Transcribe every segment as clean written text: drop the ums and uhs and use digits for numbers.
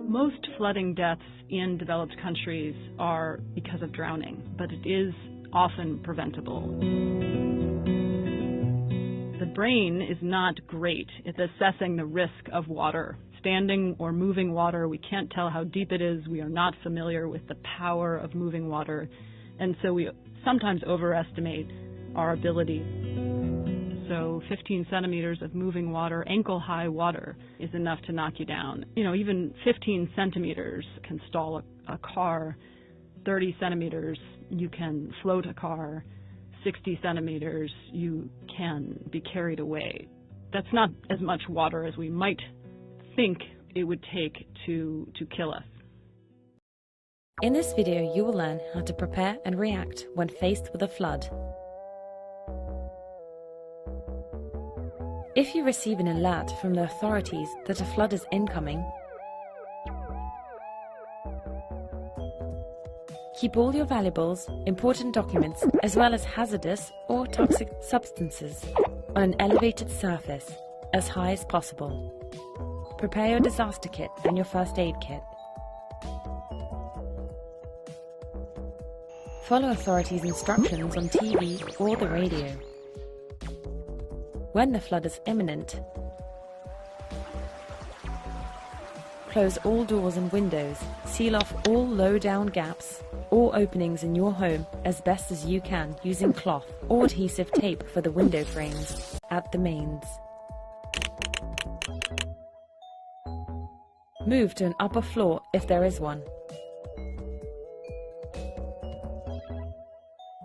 Most flooding deaths in developed countries are because of drowning, but it is often preventable. The brain is not great at assessing the risk of water. Standing or moving water, we can't tell how deep it is. We are not familiar with the power of moving water, and so we sometimes overestimate our ability. So 15 centimeters of moving water, ankle-high water, is enough to knock you down. Even 15 centimeters can stall a car. 30 centimeters, you can float a car. 60 centimeters, you can be carried away. That's not as much water as we might think it would take to kill us. In this video, you will learn how to prepare and react when faced with a flood. If you receive an alert from the authorities that a flood is incoming, keep all your valuables, important documents, as well as hazardous or toxic substances on an elevated surface as high as possible. Prepare your disaster kit and your first aid kit. Follow authorities' instructions on TV or the radio. When the flood is imminent, close all doors and windows, seal off all low-down gaps or openings in your home as best as you can using cloth or adhesive tape for the window frames at the mains. Move to an upper floor if there is one.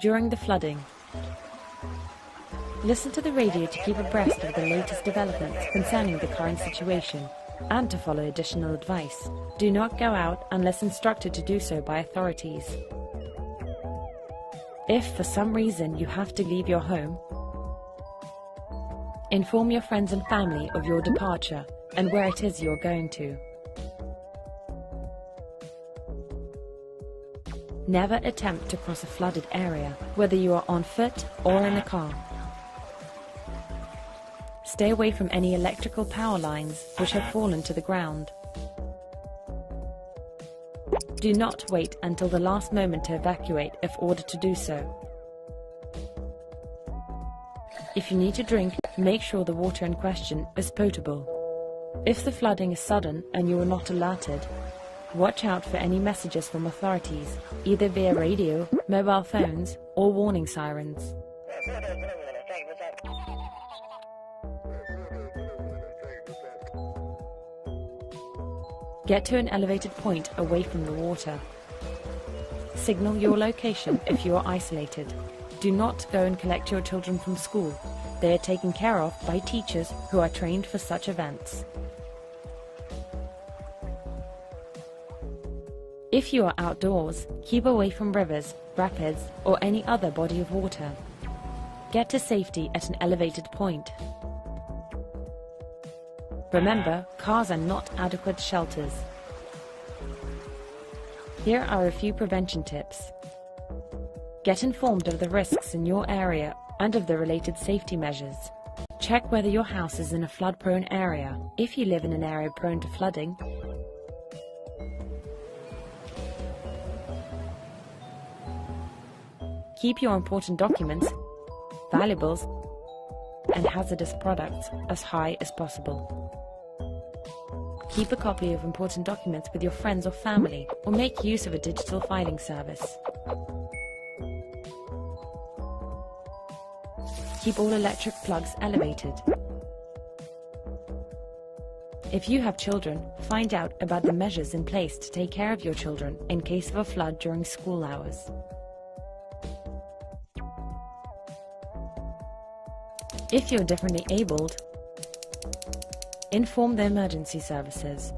During the flooding, listen to the radio to keep abreast of the latest developments concerning the current situation and to follow additional advice. Do not go out unless instructed to do so by authorities. If for some reason you have to leave your home, inform your friends and family of your departure and where it is you're going to. Never attempt to cross a flooded area, whether you are on foot or in a car. Stay away from any electrical power lines which have fallen to the ground. Do not wait until the last moment to evacuate if ordered to do so. If you need to drink, make sure the water in question is potable. If the flooding is sudden and you are not alerted, watch out for any messages from authorities, either via radio, mobile phones, or warning sirens. Get to an elevated point away from the water. Signal your location if you are isolated. Do not go and collect your children from school. They are taken care of by teachers who are trained for such events. If you are outdoors, keep away from rivers, rapids, or any other body of water. Get to safety at an elevated point. Remember, cars are not adequate shelters. Here are a few prevention tips. Get informed of the risks in your area and of the related safety measures. Check whether your house is in a flood-prone area. If you live in an area prone to flooding, keep your important documents, valuables, and hazardous products as high as possible. Keep a copy of important documents with your friends or family, or make use of a digital filing service. Keep all electric plugs elevated. If you have children, find out about the measures in place to take care of your children in case of a flood during school hours. If you're differently abled, inform the emergency services.